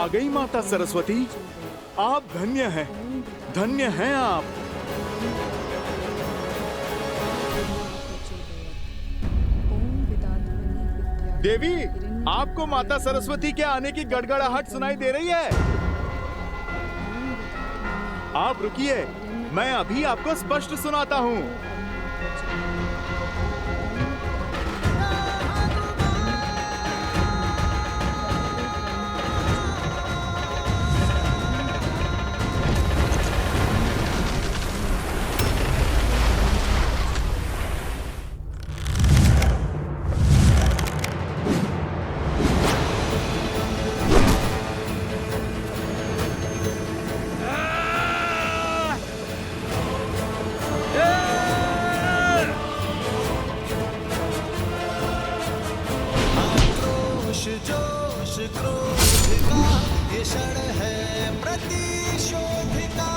आ गई माता सरस्वती। आप धन्य हैं आप। देवी, आपको माता सरस्वती के आने की गड़गड़ाहट सुनाई दे रही है? आप रुकिए, मैं अभी आपको स्पष्ट सुनाता हूँ। जोश क्रोध का ये क्षण है प्रतिशोध का,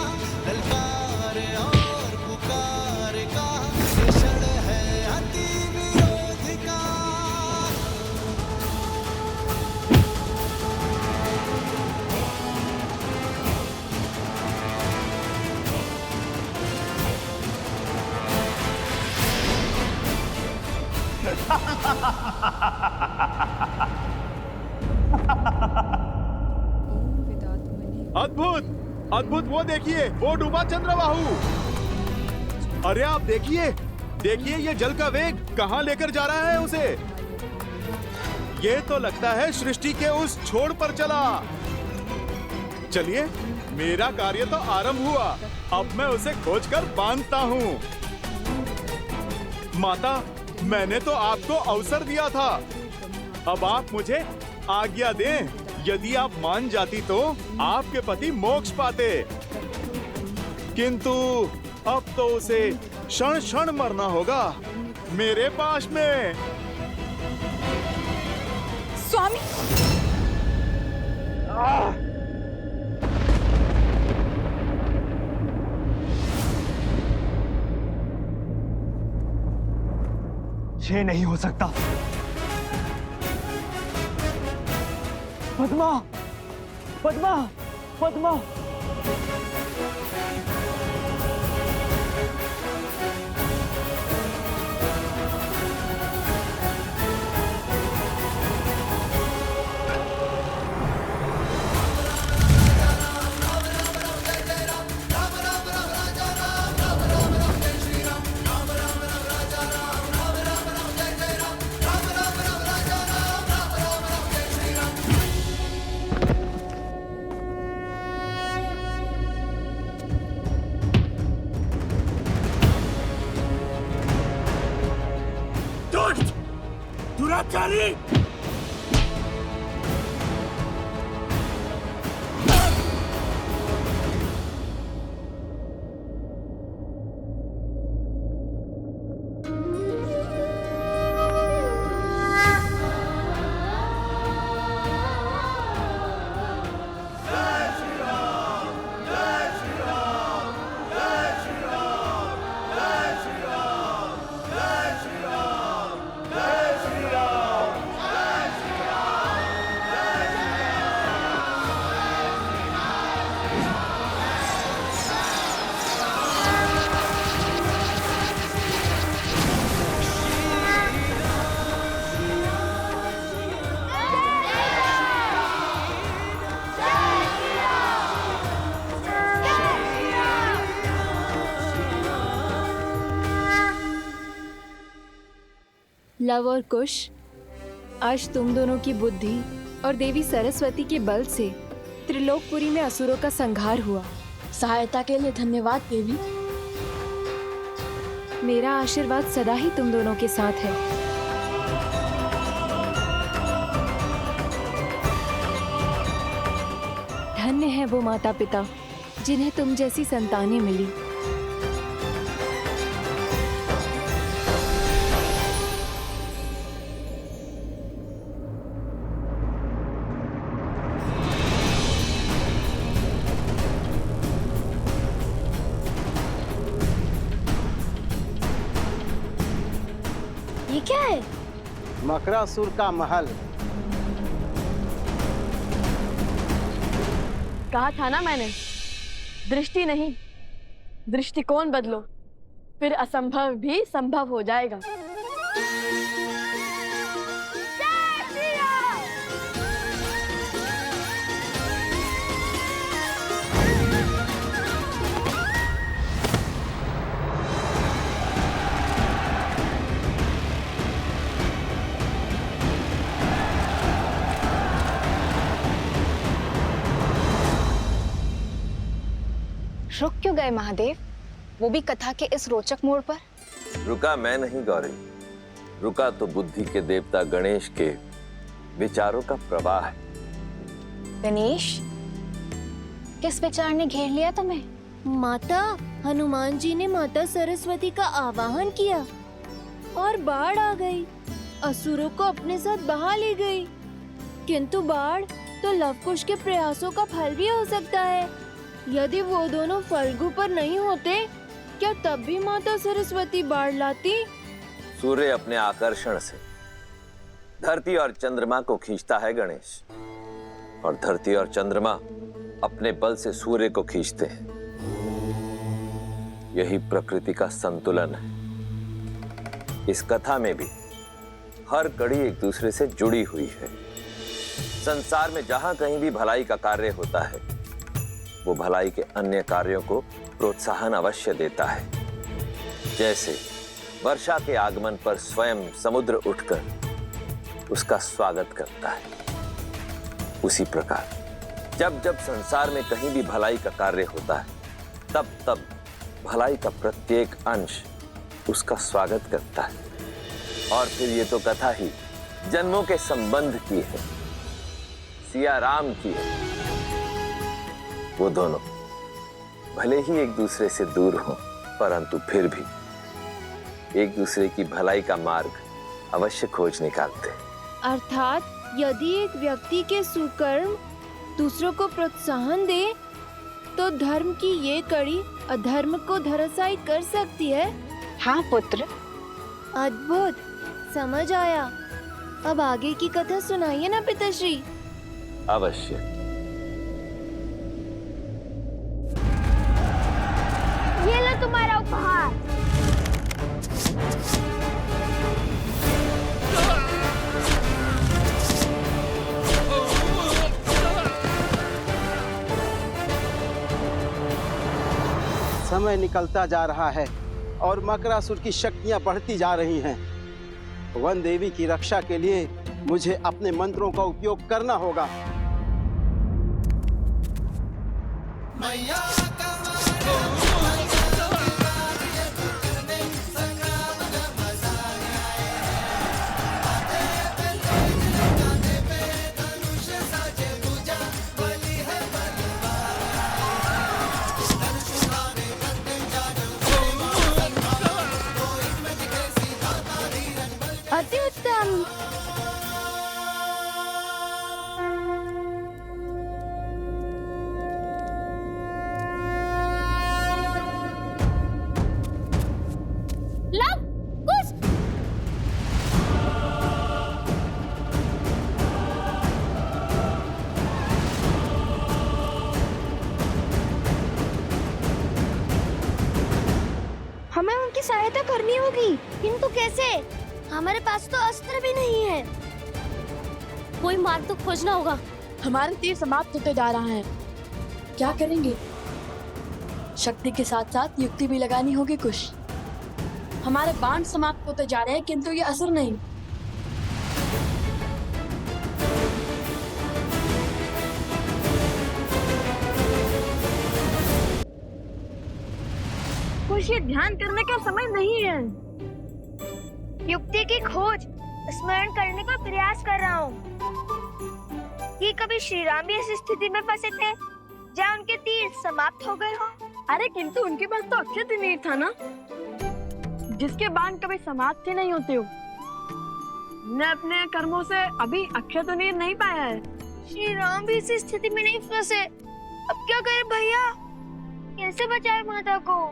ललकार और पुकार का ये क्षण है अति विरोध का। अद्भुत, अद्भुत, वो देखिए, वो डूबा चंद्रबाहु। अरे आप देखिए, देखिए ये जल का वेग कहाँ लेकर जा रहा है उसे। ये तो लगता है सृष्टि के उस छोर पर चला। चलिए, मेरा कार्य तो आरंभ हुआ। अब मैं उसे खोजकर बांधता हूँ। माता, मैंने तो आपको अवसर दिया था। अब आप मुझे आज्ञा दें। यदि आप मान जाती तो आपके पति मोक्ष पाते, किंतु अब तो उसे क्षण क्षण मरना होगा मेरे पास में। स्वामी, ये नहीं हो सकता। पद्मा, पद्मा, पद्मा। दुराचारी! लव और कुश, आज तुम दोनों की बुद्धि और देवी सरस्वती के बल से त्रिलोकपुरी में असुरों का संहार हुआ। सहायता के लिए धन्यवाद देवी। मेरा आशीर्वाद सदा ही तुम दोनों के साथ है। धन्य है वो माता पिता जिन्हें तुम जैसी संतानें मिली। ये क्या है? मकरासुर का महल। कहा था ना मैंने, दृष्टि नहीं दृष्टिकोण बदलो, फिर असंभव भी संभव हो जाएगा। रुक क्यों गए महादेव, वो भी कथा के इस रोचक मोड़ पर? रुका मैं नहीं गौरी, रुका तो बुद्धि के देवता गणेश के विचारों का प्रवाह है। गणेश, किस विचार ने घेर लिया तुम्हें? माता, हनुमान जी ने माता सरस्वती का आवाहन किया और बाढ़ आ गई, असुरों को अपने साथ बहा ले गई। किंतु बाढ़ तो लवकुश के प्रयासों का फल भी हो सकता है। यदि वो दोनों फल्गु पर नहीं होते, क्या तब भी माता सरस्वती बाढ़ लाती? सूर्य अपने आकर्षण से धरती और चंद्रमा को खींचता है गणेश, और धरती और चंद्रमा अपने बल से सूर्य को खींचते हैं। यही प्रकृति का संतुलन है। इस कथा में भी हर कड़ी एक दूसरे से जुड़ी हुई है। संसार में जहां कहीं भी भलाई का कार्य होता है, वो भलाई के अन्य कार्यों को प्रोत्साहन अवश्य देता है। जैसे वर्षा के आगमन पर स्वयं समुद्र उठकर उसका स्वागत करता है, उसी प्रकार जब जब संसार में कहीं भी भलाई का कार्य होता है, तब तब भलाई का प्रत्येक अंश उसका स्वागत करता है। और फिर ये तो कथा ही जन्मों के संबंध की है, सिया राम की है। वो दोनों भले ही एक दूसरे से दूर हों, परंतु फिर भी एक दूसरे की भलाई का मार्ग अवश्य खोज निकालते हैं। अर्थात यदि एक व्यक्ति के सुकर्म दूसरों को प्रोत्साहन दे, तो धर्म की ये कड़ी अधर्म को धराशायी कर सकती है। हाँ पुत्र। अद्भुत, समझ आया। अब आगे की कथा सुनाइए ना पिताश्री। अवश्य। ये लो तुम्हारा उपहार। समय निकलता जा रहा है और मकरासुर की शक्तियां बढ़ती जा रही हैं। वन देवी की रक्षा के लिए मुझे अपने मंत्रों का उपयोग करना होगा। अति उत्तम। लव कुछ हमें उनकी सहायता करनी होगी, किंतु कैसे? हमारे पास तो अस्त्र भी नहीं है। कोई मार्ग तो खोजना होगा। हमारे तीर समाप्त होते जा रहा है, क्या करेंगे? शक्ति के साथ साथ युक्ति भी लगानी होगी कुछ। हमारे बाण समाप्त होते जा रहे हैं, किंतु ये असर नहीं। कुछ ये ध्यान करने का समय नहीं है। युक्ति की खोज स्मरण करने का प्रयास कर रहा हूँ। कि कभी श्री राम भी ऐसी स्थिति में फंसे थे जहाँ उनके तीर समाप्त हो गए हो। अरे किंतु उनके पास तो अक्षय तीर था ना, जिसके बाण कभी समाप्त ही नहीं होते हो। ने अपने कर्मों से अभी अक्षय तीर नहीं पाया है। श्री राम भी इस स्थिति में नहीं फंसे। अब क्या करें भैया? कैसे बचाए माता को?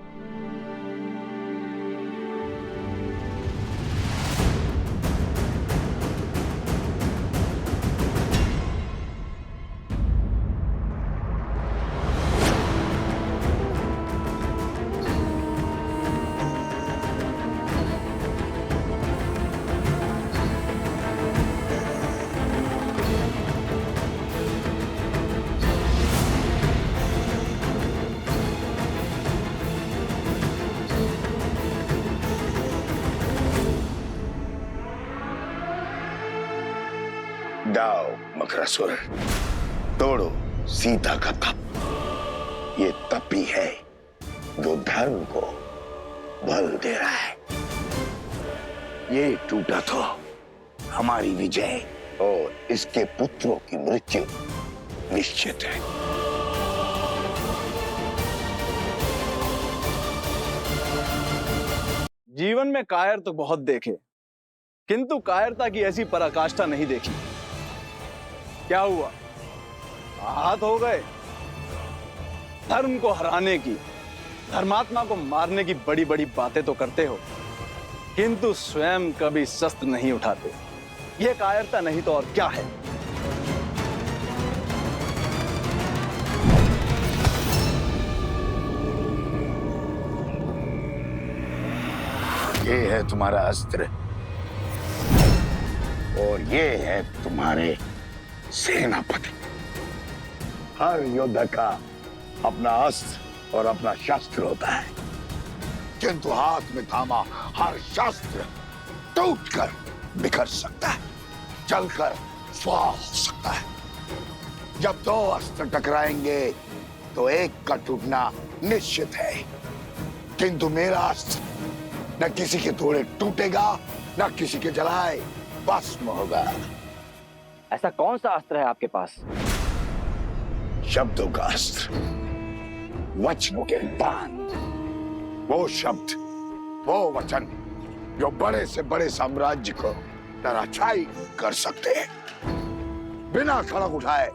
जाओ मकरासुर, तोड़ो सीता का तप। ये तप ही है जो धर्म को बल दे रहा है। ये टूटा तो हमारी विजय और इसके पुत्रों की मृत्यु निश्चित है। जीवन में कायर तो बहुत देखे, किंतु कायरता की ऐसी पराकाष्ठा नहीं देखी। क्या हुआ? आहत हो गए? धर्म को हराने की, धर्मात्मा को मारने की बड़ी बड़ी बातें तो करते हो, किंतु स्वयं कभी शस्त्र नहीं उठाते। यह कायरता नहीं तो और क्या है? ये है तुम्हारा अस्त्र और ये है तुम्हारे सेनापति। हर योद्धा का अपना अस्त्र और अपना शस्त्र होता है, किंतु हाथ में थामा हर शस्त्र टूटकर बिखर सकता है, जलकर स्वाह हो सकता है। जब दो अस्त्र टकराएंगे तो एक का टूटना निश्चित है, किंतु मेरा अस्त्र न किसी के थोड़े टूटेगा, न किसी के जलाए भस्म होगा। ऐसा कौन सा अस्त्र है आपके पास? शब्दों का अस्त्र, वचनों के बाण। वो शब्द, वो वचन जो बड़े से बड़े साम्राज्य को धराशायी कर सकते हैं। बिना खड़ग उठाए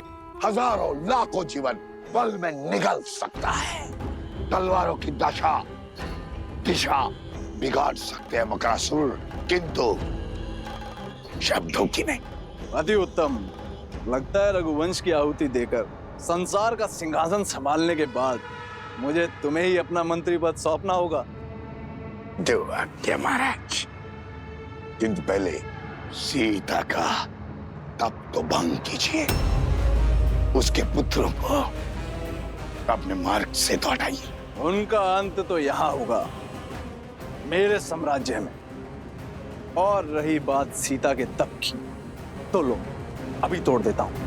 हजारों लाखों जीवन पल में निगल सकता है। तलवारों की दिशा बिगाड़ सकते हैं मकरासुर, किंतु शब्दों की नहीं। अति उत्तम। लगता है रघुवंश की आहुति देकर संसार का सिंहासन संभालने के बाद मुझे तुम्हें ही अपना मंत्री पद सौंपना होगा। दो आज्ञा महाराज, किंतु पहले सीता का तप तो भंग कीजिए, उसके पुत्रों को अपने मार्ग से तो हटाइए। उनका अंत तो यहाँ होगा, मेरे साम्राज्य में। और रही बात सीता के तप की, तो लो अभी तोड़ देता हूं।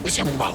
संभव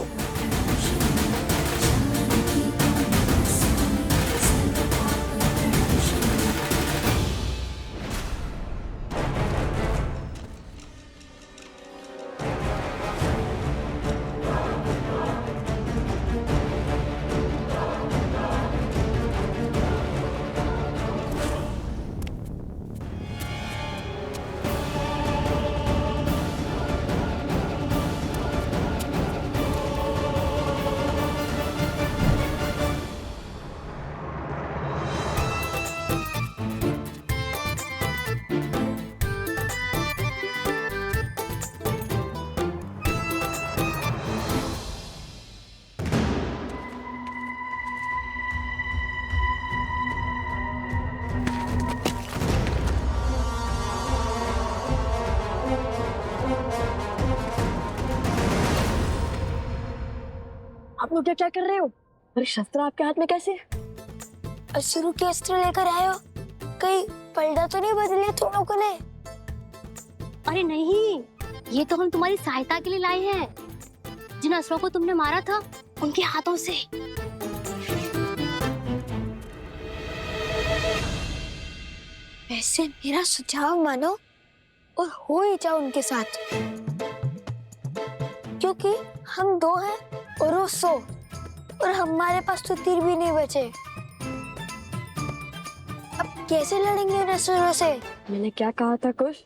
आप लोग क्या कर रहे हो? अरे शस्त्र आपके हाथ में कैसे? असुरों के अस्त्र लेकर आए हो? कहीं पलड़ा तो नहीं बदले तुम लोगों ने? अरे नहीं, ये तो हम तुम्हारी सहायता के लिए लाए हैं। जिन असुरों को तुमने मारा था उनके हाथों से। वैसे मेरा सुझाव मानो और हो ही जाओ उनके साथ, क्योंकि हम 2 हैं और वो 100 और हमारे पास तो तीर भी नहीं बचे। अब कैसे लड़ेंगे उन असुरों से? मैंने क्या कहा था कुश?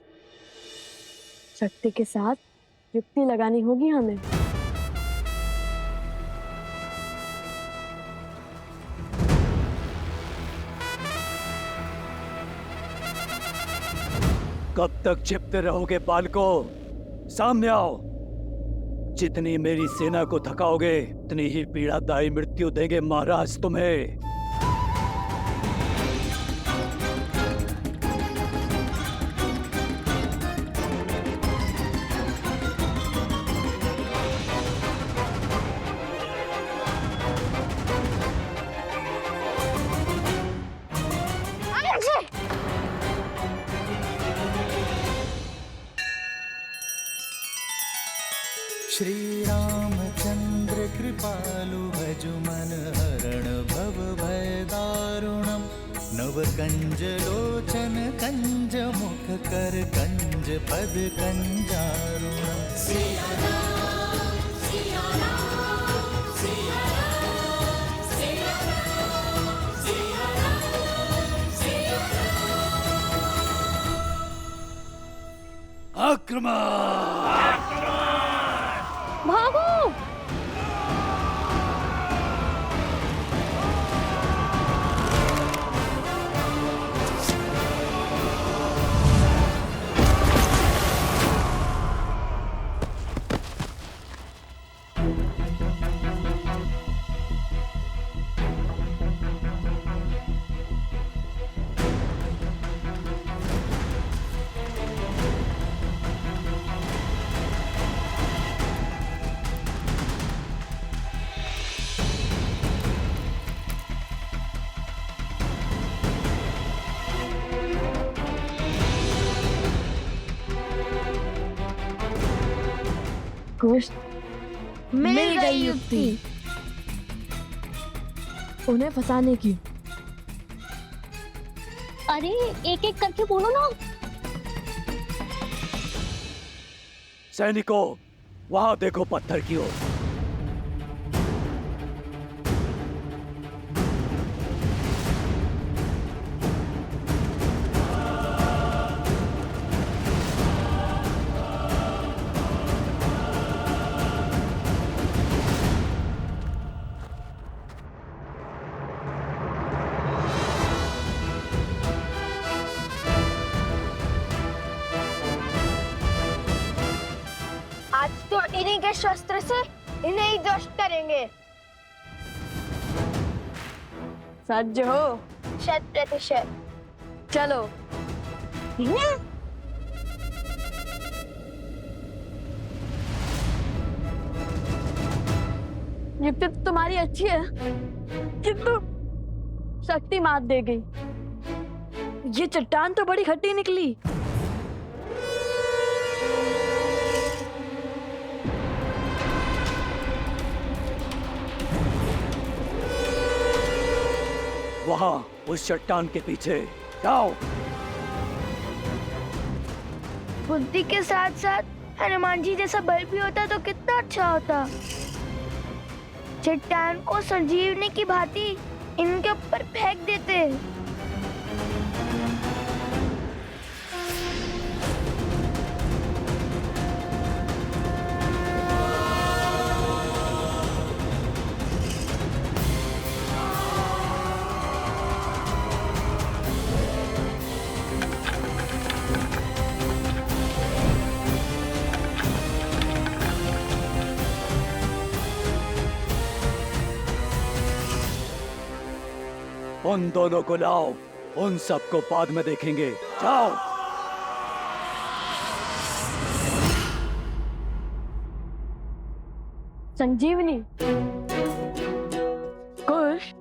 शक्ति के साथ युक्ति लगानी होगी हमें। कब तक छिपते रहोगे बालको? सामने आओ। जितनी मेरी सेना को थकाओगे उतनी ही पीड़ादायी मृत्यु देंगे महाराज तुम्हें। श्री रामचंद्र कृपालु भजु मन हरण भव भय दारुणम नव कंज लोचन कंज मुख कर कंज पद कंजारुणम। आक्रमण! भागो! कुश, मिल गई युक्ति। उन्हें फंसाने की। अरे एक एक करके बोलो ना। सैनिकों, वहां देखो पत्थर की ओर। आज तो इन्हीं के शस्त्र से इन्हें ही ध्वस्त करेंगे। सज्ज हो? 100%। चलो। युक्ति तो तुम्हारी अच्छी है, किंतु शक्ति मात दे गई। ये चट्टान तो बड़ी खट्टी निकली। वहां उस चट्टान के पीछे जाओ। बुद्धि के साथ साथ हनुमान जी जैसा बल भी होता तो कितना अच्छा होता। चट्टान को संजीवनी की भांति इनके ऊपर फेंक देते। उन दोनों को लाओ, उन सबको बाद में देखेंगे। जाओ। संजीवनी, कुश,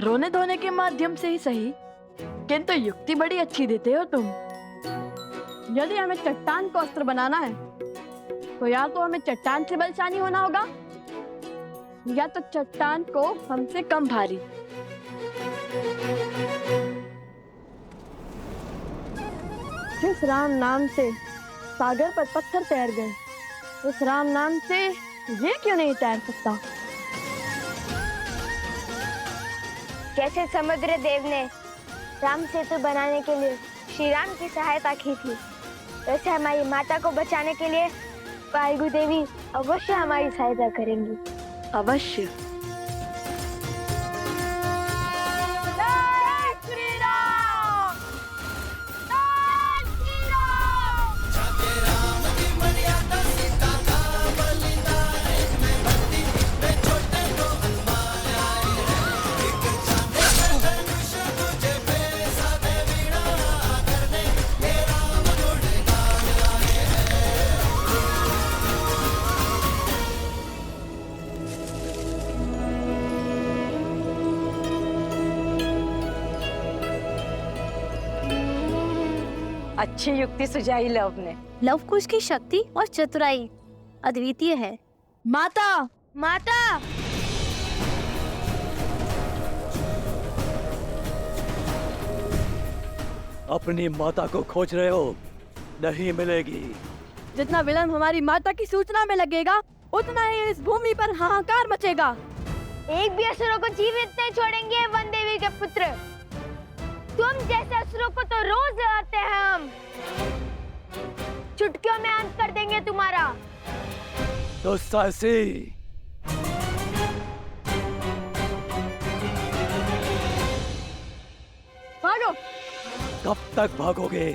रोने धोने के माध्यम से ही सही, किंतु युक्ति बड़ी अच्छी देते हो तुम। यदि हमें चट्टान को अस्त्र बनाना है तो या तो हमें चट्टान से बलशाली होना होगा या तो चट्टान को हमसे कम भारी। जिस राम नाम से सागर पर पत्थर तैर गए, उस राम नाम से ये क्यों नहीं तैर सकता? जैसे समुद्र देव ने राम सेतु बनाने के लिए श्री राम की सहायता की थी, वैसे हमारी माता को बचाने के लिए वायु देवी अवश्य हमारी सहायता करेंगी। अवश्य। अच्छी युक्ति सुझाई लव ने। लव कुश की शक्ति और चतुराई अद्वितीय है। माता, माता, अपनी माता को खोज रहे हो, नहीं मिलेगी। जितना विलंब हमारी माता की सूचना में लगेगा, उतना ही इस भूमि पर हाहाकार मचेगा। एक भी असुरों को जीवित नहीं छोड़ेंगे वन देवी के पुत्र। तुम जैसे असुरों को तो रोज आते हैं हम। चुटकियों में अंत कर देंगे तुम्हारा। तो साहसी, भागो। कब तक भागोगे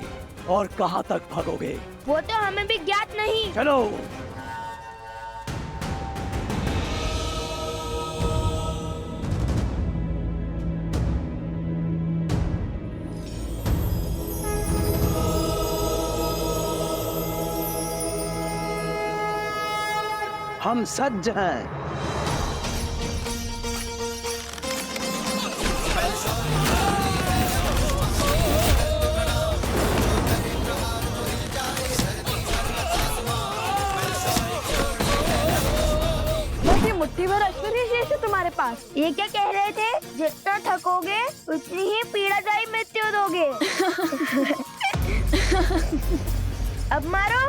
और कहां तक भागोगे? वो तो हमें भी ज्ञात नहीं। चलो। हम सज्ज हैं। मुट्ठी भर अश्वरी शेष है तुम्हारे पास। ये क्या कह रहे थे? जितना थकोगे उतनी ही पीड़ादायी मृत्यु दोगे। अब मारो।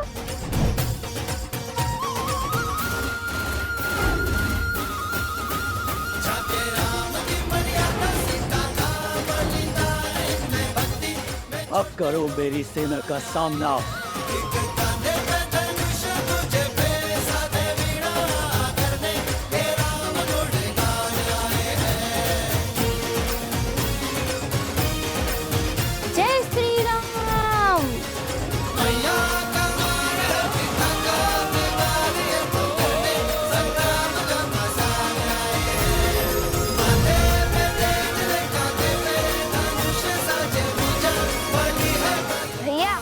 अब करो मेरी सेना का सामना। जय श्री राम। भैया,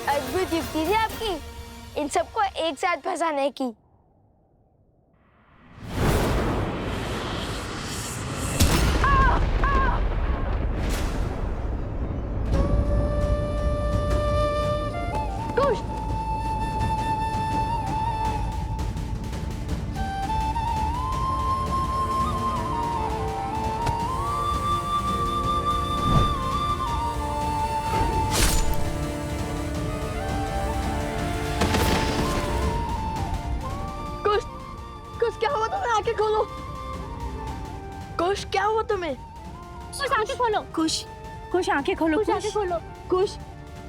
अद्भुत युक्ति थी आपकी, इन सबको एक साथ फंसाने की। कुश, कुश क्या हुआ तुम्हें? आंखें खोलो। कुश क्या हुआ तुम्हें? कुश आंखें खोलो। कुश, कुश आंखें खोलो। कुश आंखें खोलो। कुश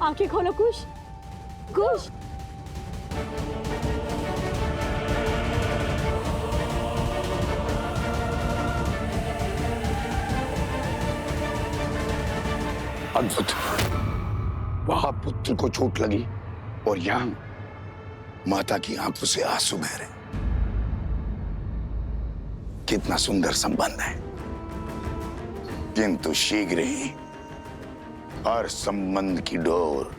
आंखें खोलो। कुश, कुश। अद्भुत। वहां पुत्र को चोट लगी और यहाँ माता की आंखों से आंसू बह रहे। कितना सुंदर संबंध है, किंतु शीघ्र ही हर संबंध की डोर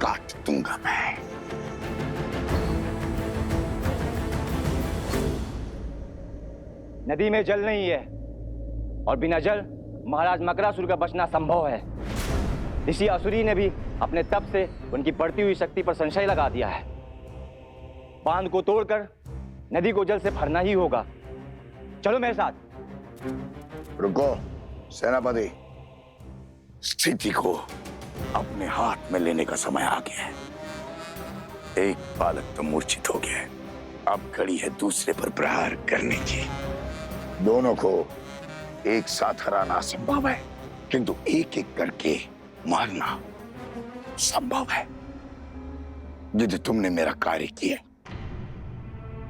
काट दूंगा मैं। नदी में जल नहीं है और बिना जल महाराज मकरासुर का बचना संभव है। ऋषि असुरी ने भी अपने तप से उनकी बढ़ती हुई शक्ति पर संशय लगा दिया है। बांध को तोड़कर नदी को जल से भरना ही होगा। चलो मेरे साथ। रुको सेनापति, स्थिति को अपने हाथ में लेने का समय आ गया है। एक बालक तो मूर्छित हो गया है, अब घड़ी है दूसरे पर प्रहार करने की। दोनों को एक साथ हराना संभव है, किंतु एक एक करके मारना संभव है। यदि तुमने मेरा कार्य किया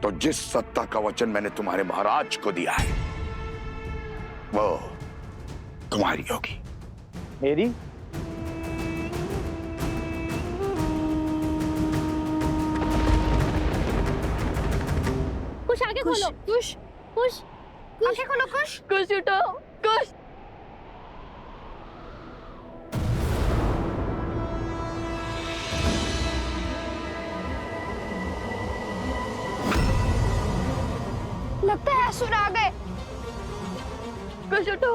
तो जिस सत्ता का वचन मैंने तुम्हारे महाराज को दिया है वो तुम्हारी होगी। मेरी? कुछ आगे खोलो। कुछ कुछ आगे खोलो। कुछ कुछ उठो, कुछ। लगता है असुर आ गए। कुछ उठो,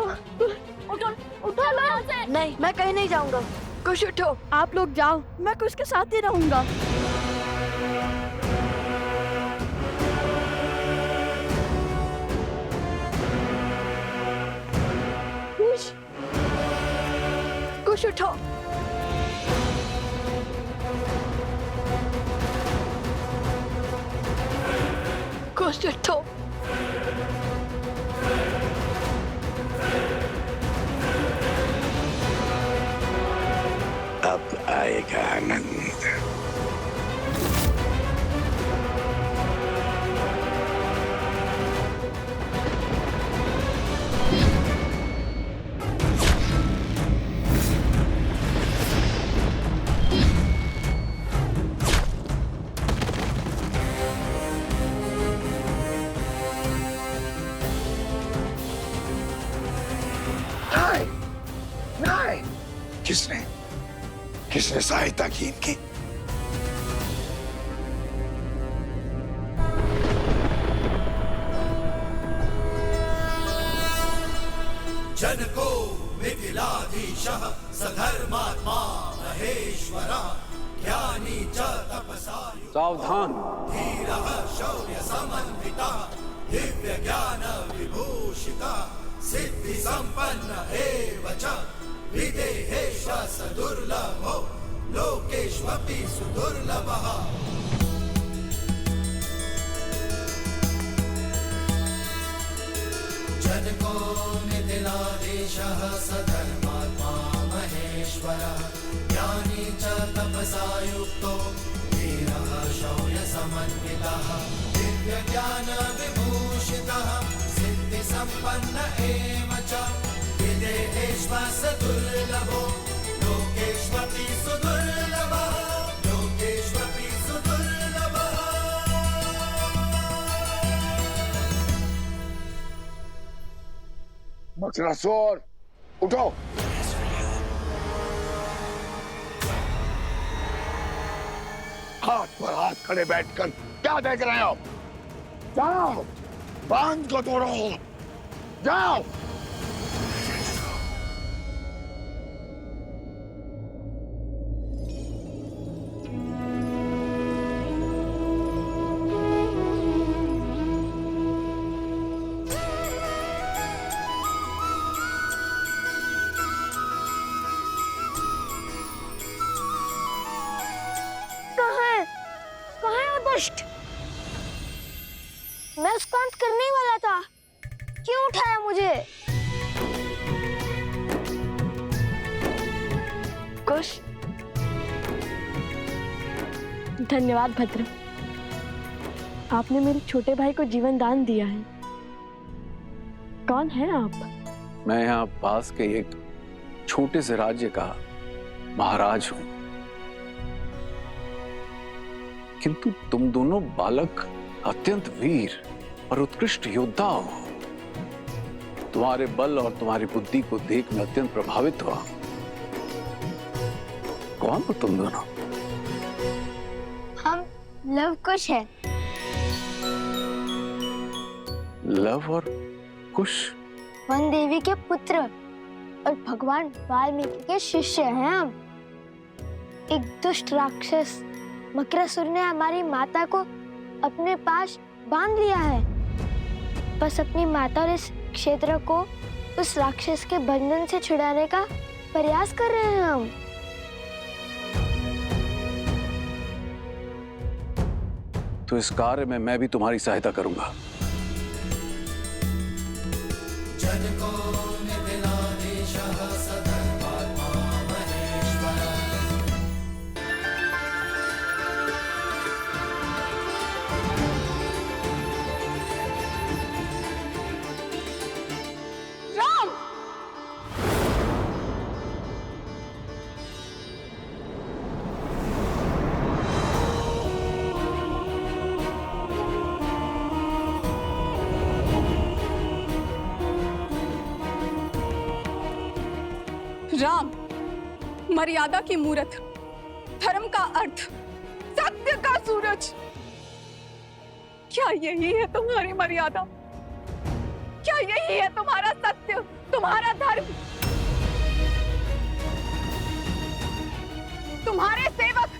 उठो उठो लो यहाँ से। नहीं, मैं कहीं नहीं जाऊंगा। कुछ उठो, आप लोग जाओ, मैं कुछ के साथ ही रहूंगा। कुछ उठो। कुछ उठो। अब आएगा आनंद। नहीं, किसने सहायता की इनकी? जनको मिथिलाधीशः सधर्मात्मा महेश्वरः ज्ञानी च तपसायु सावधान। धीरः शौर्य समन्वितः दिव्य ज्ञान विभूषितः सिद्धि संपन्न एव च विदेहेश सदुर्लभो लोकेष्वपि सुदुर्लभः। जनको मिथिलाधीशः सधर्मात्मा महेश्वरः ज्ञानी च तपसा युक्तो धीरः शौर्य समन्वितः दिव्य ज्ञान विभूषितः सिद्धि संपन्न एव च विदेहेष्व सदुर्लभो लोकेष्वपि सुदुर्लभः लोकेष्वपि सुदुर्लभः। मकरासुर उठो। हाथ पर हाथ खड़े बैठकर क्या देख रहे हो? जाओ, बांध को तोड़ो, जाओ। मैं उसको अंत करने ही वाला था, क्यों उठाया मुझे? कुश, धन्यवाद भद्र। आपने मेरे छोटे भाई को जीवन दान दिया है। कौन है आप? मैं यहाँ पास के एक छोटे से राज्य का महाराज हूं, किंतु तुम दोनों बालक अत्यंत वीर और उत्कृष्ट योद्धा हो। तुम्हारे बल और तुम्हारी बुद्धि को देख मैं अत्यंत प्रभावित हुआ। कौन हो तुम दोनों? हम लव कुश है। लव और कुश? वन देवी के पुत्र और भगवान वाल्मीकि के शिष्य हैं हम। एक दुष्ट राक्षस मकरासुर ने हमारी माता को अपने पास बांध लिया है। बस अपनी माता और इस क्षेत्र को उस राक्षस के बंधन से छुड़ाने का प्रयास कर रहे हैं हम। तो इस कार्य में मैं भी तुम्हारी सहायता करूंगा। राम, मर्यादा की मूरत, धर्म का अर्थ, सत्य का सूरज, क्या यही है तुम्हारी मर्यादा? क्या यही है तुम्हारा सत्य, तुम्हारा धर्म? तुम्हारे सेवक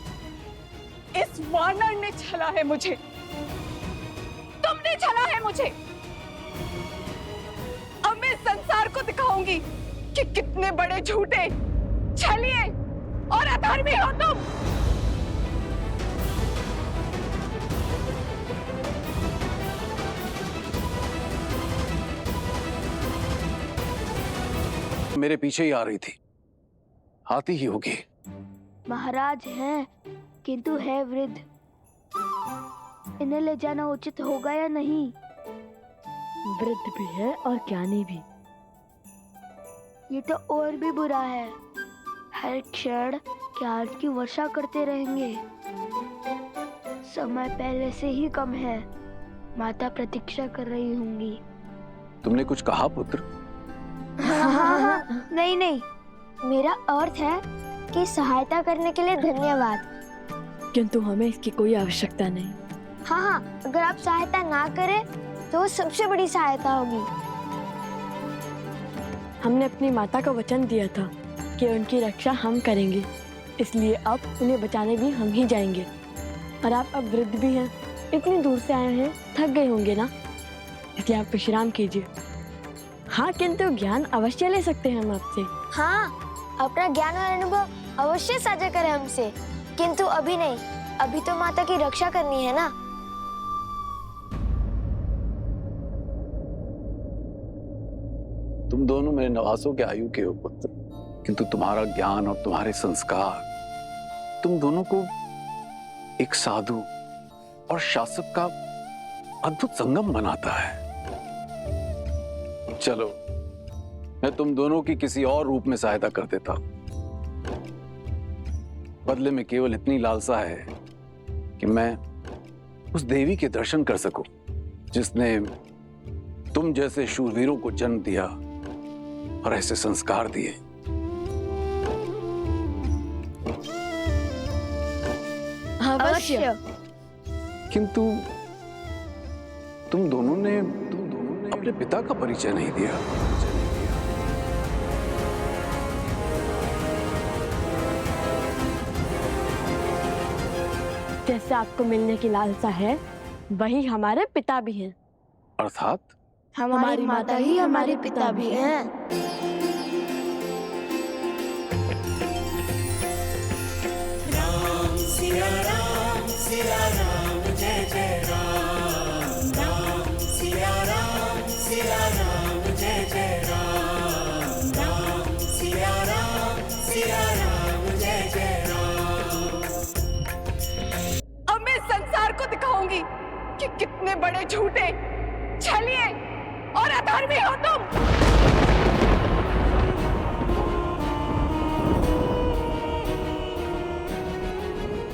इस वानर ने छला है मुझे, तुमने छला है मुझे। अब मैं संसार को दिखाऊंगी कि कितने बड़े झूठे, छलिए और अधर्मी हो तुम। मेरे पीछे ही आ रही थी, आती ही होगी। महाराज हैं, किंतु है वृद्ध। इन्हें ले जाना उचित होगा या नहीं? वृद्ध भी है और ज्ञानी भी। ये तो और भी बुरा है। हर क्षण ज्ञान की वर्षा करते रहेंगे। समय पहले से ही कम है। माता प्रतीक्षा कर रही होंगी। तुमने कुछ कहा पुत्र? हाँ, नहीं नहीं, मेरा अर्थ है कि सहायता करने के लिए धन्यवाद। किंतु हमें इसकी कोई आवश्यकता नहीं। हाँ, अगर आप सहायता ना करें तो सबसे बड़ी सहायता होगी। हमने अपनी माता को वचन दिया था कि उनकी रक्षा हम करेंगे, इसलिए अब उन्हें बचाने भी हम ही जाएंगे। और आप अब वृद्ध भी हैं, इतनी दूर से आए हैं, थक गए होंगे ना, इसलिए आप विश्राम कीजिए। हाँ, किंतु ज्ञान अवश्य ले सकते हैं हम आपसे। हाँ, अपना ज्ञान और अनुभव अवश्य साझा करें हमसे, किंतु अभी नहीं। अभी तो माता की रक्षा करनी है ना। तुम दोनों मेरे नवासों के आयु के हो पुत्र, किंतु तुम्हारा ज्ञान और तुम्हारे संस्कार तुम दोनों को एक साधु और शासक का अद्भुत संगम बनाता है। चलो, मैं तुम दोनों की किसी और रूप में सहायता कर देता हूं। बदले में केवल इतनी लालसा है कि मैं उस देवी के दर्शन कर सकूं जिसने तुम जैसे शूरवीरों को जन्म दिया और ऐसे संस्कार दिए। अवश्य। किंतु तुम दोनों ने अपने पिता का परिचय नहीं दिया। जैसे आपको मिलने की लालसा है, वही हमारे पिता भी हैं। अर्थात हमारी माता ही हमारे पिता भी हैं। राम सिया राम जय जय राम। राम सिया राम जय जय राम। राम सिया राम जय जय राम। अब मैं संसार को दिखाऊंगी कि कितने बड़े झूठे, छलिए और अधर्मी हो तुम।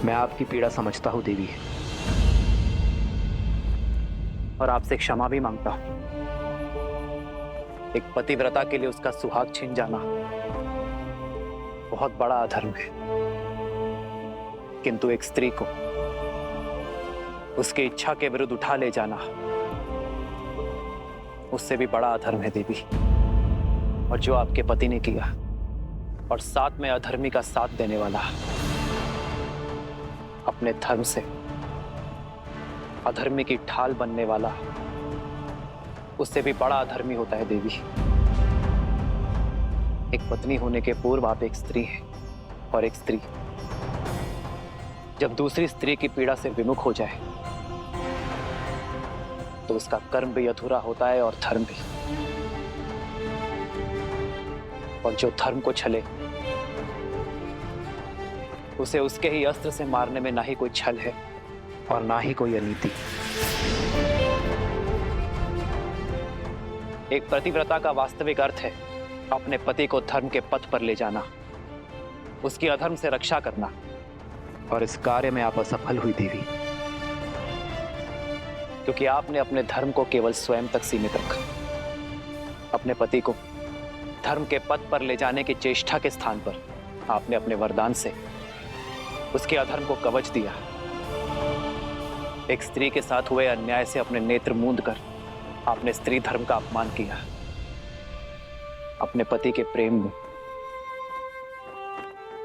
मैं आपकी पीड़ा समझता हूं देवी, और आपसे क्षमा भी मांगता हूं। एक पतिव्रता के लिए उसका सुहाग छीन जाना बहुत बड़ा अधर्म है, किंतु एक स्त्री को उसकी इच्छा के विरुद्ध उठा ले जाना उससे भी बड़ा अधर्म है देवी। और जो आपके पति ने किया, और साथ में अधर्मी का साथ देने वाला, अपने धर्म से अधर्मी की ढाल बनने वाला, उससे भी बड़ा अधर्मी होता है देवी। एक पत्नी होने के पूर्व आप एक स्त्री हैं, और एक स्त्री जब दूसरी स्त्री की पीड़ा से विमुख हो जाए तो उसका कर्म भी अधूरा होता है और धर्म भी। और जो धर्म को छले उसे उसके ही अस्त्र से मारने में ना ही कोई छल है और ना ही कोई अनीति। एक पतिव्रता का वास्तविक अर्थ है अपने पति को धर्म के पथ पर ले जाना, उसकी अधर्म से रक्षा करना। और इस कार्य में आप असफल हुई देवी, क्योंकि आपने अपने धर्म को केवल स्वयं तक सीमित रखा। अपने पति को धर्म के पथ पर ले जाने की चेष्टा के स्थान पर आपने अपने वरदान से उसके अधर्म को कवच दिया। एक स्त्री के साथ हुए अन्याय से अपने नेत्र मूंद कर आपने स्त्री धर्म का अपमान किया। अपने पति के प्रेम में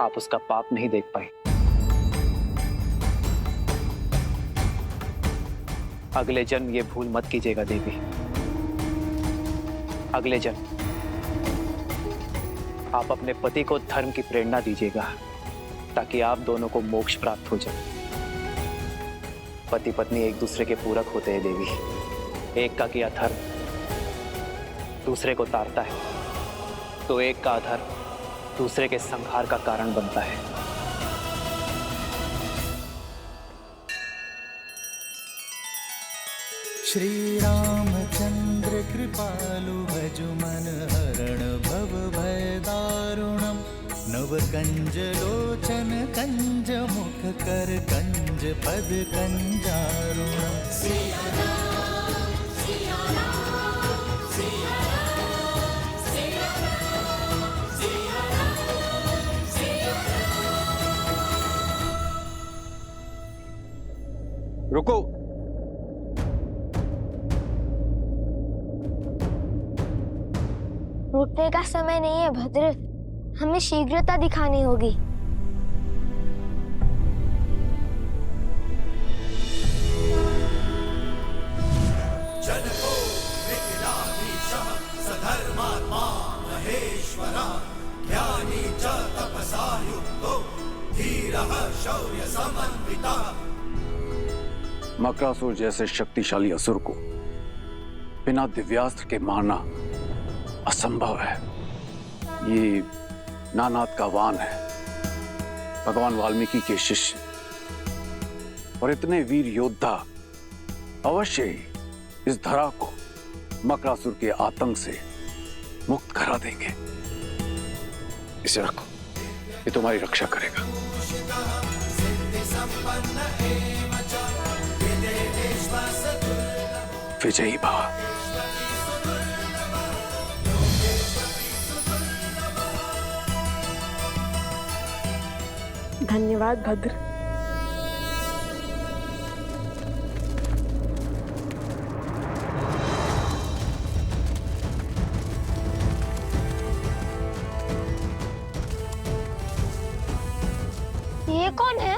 आप उसका पाप नहीं देख पाए। अगले जन्म ये भूल मत कीजिएगा देवी। अगले जन्म आप अपने पति को धर्म की प्रेरणा दीजिएगा ताकि आप दोनों को मोक्ष प्राप्त हो जाए। पति पत्नी एक दूसरे के पूरक होते हैं देवी। एक का किया धर्म दूसरे को तारता है, तो एक का अधर्म दूसरे के संहार का कारण बनता है। श्री रामचंद्र कृपालु भजु मन हरण भव भय दारुणम नव कंज लोचन कंज मुख कर कंज पद कंजारुणम। रुको। रुकने का समय नहीं है भद्र, हमें शीघ्रता दिखानी होगी। जनको विघ्नाधीशः सधर्मात्मा महेश्वरः ज्ञानी च तपसा युक्तो धीरः शौर्य समन्वितः। मकरासुर जैसे शक्तिशाली असुर को बिना दिव्यास्त्र के मारना असंभव है। ये नानाद का वान है, भगवान वाल्मीकि के शिष्य, और इतने वीर योद्धा अवश्य ही इस धरा को मकरासुर के आतंक से मुक्त करा देंगे। इसे रखो, ये तुम्हारी रक्षा करेगा। विजयी भव। धन्यवाद भद्र। ये कौन है?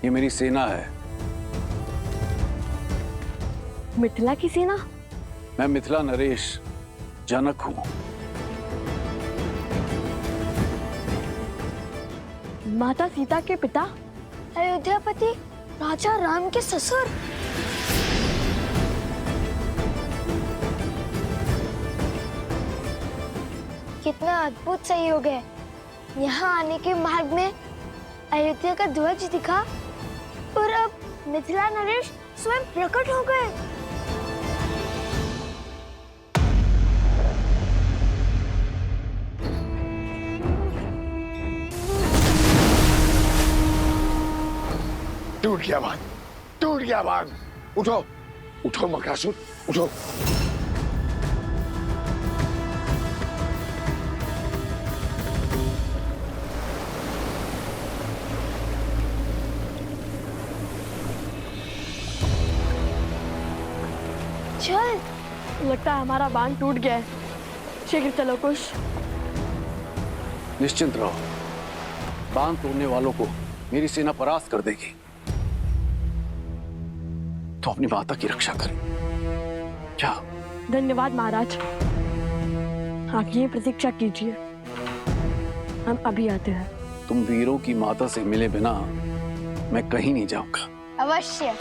ये मेरी सेना है। मिथिला की सेना? मैं मिथिला नरेश जनक हूं। माता सीता के पिता? अयोध्यापति राजा राम के ससुर। कितना अद्भुत संयोग है। यहाँ आने के मार्ग में अयोध्या का ध्वज दिखा और अब मिथिला नरेश स्वयं प्रकट हो गए। टूट गया बाण, टूट गया बाण। उठो, उठो मकरासुर, उठो। चल। लगता है हमारा बांध टूट गया है। शीघ्र चलो कुश। निश्चिंत रहो, बांध तोड़ने वालों को मेरी सेना परास्त कर देगी। तो अपनी माता की रक्षा करें। क्या? धन्यवाद महाराज। आप ये प्रतीक्षा कीजिए, हम अभी आते हैं। तुम वीरों की माता से मिले बिना मैं कहीं नहीं जाऊंगा। अवश्य।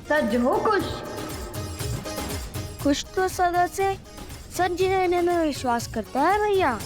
सच हो खुश? कुछ तो सदा से सच रहने में विश्वास करता है भैया।